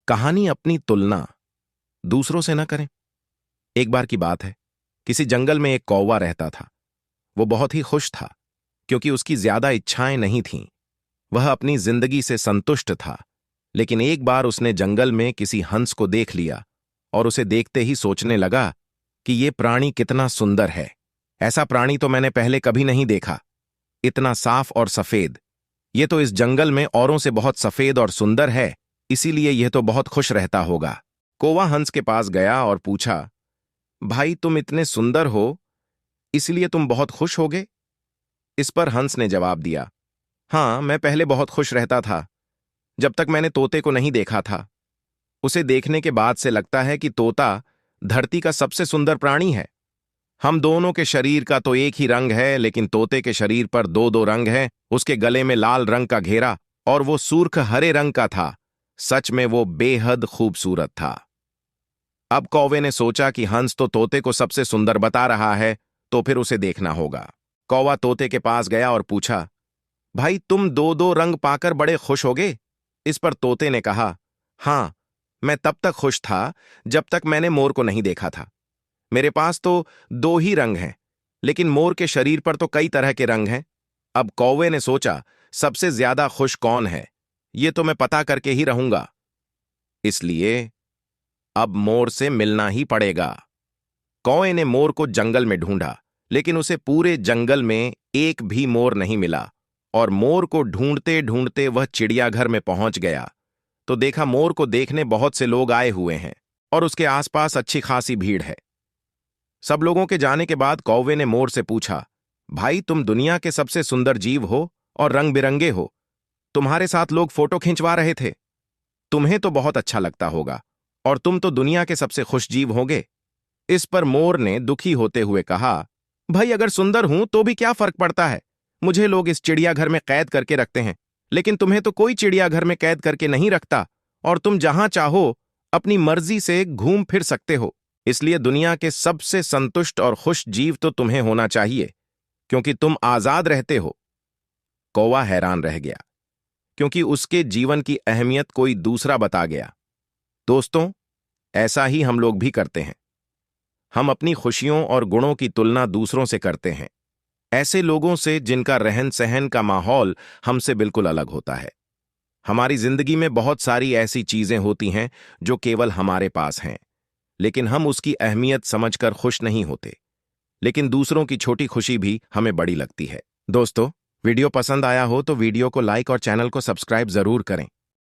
कहानी अपनी तुलना दूसरों से न करें। एक बार की बात है, किसी जंगल में एक कौवा रहता था। वो बहुत ही खुश था क्योंकि उसकी ज्यादा इच्छाएं नहीं थीं। वह अपनी जिंदगी से संतुष्ट था। लेकिन एक बार उसने जंगल में किसी हंस को देख लिया और उसे देखते ही सोचने लगा कि ये प्राणी कितना सुंदर है। ऐसा प्राणी तो मैंने पहले कभी नहीं देखा। इतना साफ और सफेद। ये तो इस जंगल में औरों से बहुत सफेद और सुंदर है, इसीलिए यह तो बहुत खुश रहता होगा। कौवा हंस के पास गया और पूछा, भाई तुम इतने सुंदर हो, इसलिए तुम बहुत खुश होगे? इस पर हंस ने जवाब दिया, हाँ, मैं पहले बहुत खुश रहता था, जब तक मैंने तोते को नहीं देखा था। उसे देखने के बाद से लगता है कि तोता धरती का सबसे सुंदर प्राणी है। हम दोनों के शरीर का तो एक ही रंग है, लेकिन तोते के शरीर पर दो दो रंग हैं। उसके गले में लाल रंग का घेरा और वो सुर्ख हरे रंग का था। सच में वो बेहद खूबसूरत था। अब कौवे ने सोचा कि हंस तो तोते को सबसे सुंदर बता रहा है, तो फिर उसे देखना होगा। कौवा तोते के पास गया और पूछा, भाई तुम दो दो रंग पाकर बड़े खुश होगे? इस पर तोते ने कहा, हाँ, मैं तब तक खुश था जब तक मैंने मोर को नहीं देखा था। मेरे पास तो दो ही रंग हैं, लेकिन मोर के शरीर पर तो कई तरह के रंग हैं। अब कौवे ने सोचा, सबसे ज्यादा खुश कौन है, ये तो मैं पता करके ही रहूंगा। इसलिए अब मोर से मिलना ही पड़ेगा। कौवे ने मोर को जंगल में ढूंढा, लेकिन उसे पूरे जंगल में एक भी मोर नहीं मिला। और मोर को ढूंढते ढूंढते वह चिड़ियाघर में पहुंच गया तो देखा मोर को देखने बहुत से लोग आए हुए हैं और उसके आसपास अच्छी खासी भीड़ है। सब लोगों के जाने के बाद कौवे ने मोर से पूछा, भाई तुम दुनिया के सबसे सुंदर जीव हो और रंग बिरंगे हो। तुम्हारे साथ लोग फोटो खिंचवा रहे थे। तुम्हें तो बहुत अच्छा लगता होगा और तुम तो दुनिया के सबसे खुश जीव होंगे। इस पर मोर ने दुखी होते हुए कहा, भाई अगर सुंदर हूं तो भी क्या फर्क पड़ता है? मुझे लोग इस चिड़ियाघर में कैद करके रखते हैं, लेकिन तुम्हें तो कोई चिड़ियाघर में कैद करके नहीं रखता और तुम जहां चाहो अपनी मर्जी से घूम फिर सकते हो। इसलिए दुनिया के सबसे संतुष्ट और खुश जीव तो तुम्हें होना चाहिए, क्योंकि तुम आजाद रहते हो। कौवा हैरान रह गया, क्योंकि उसके जीवन की अहमियत कोई दूसरा बता गया। दोस्तों, ऐसा ही हम लोग भी करते हैं। हम अपनी खुशियों और गुणों की तुलना दूसरों से करते हैं, ऐसे लोगों से जिनका रहन सहन का माहौल हमसे बिल्कुल अलग होता है। हमारी जिंदगी में बहुत सारी ऐसी चीजें होती हैं जो केवल हमारे पास हैं, लेकिन हम उसकी अहमियत समझकर खुश नहीं होते। लेकिन दूसरों की छोटी खुशी भी हमें बड़ी लगती है। दोस्तों, वीडियो पसंद आया हो तो वीडियो को लाइक और चैनल को सब्सक्राइब जरूर करें।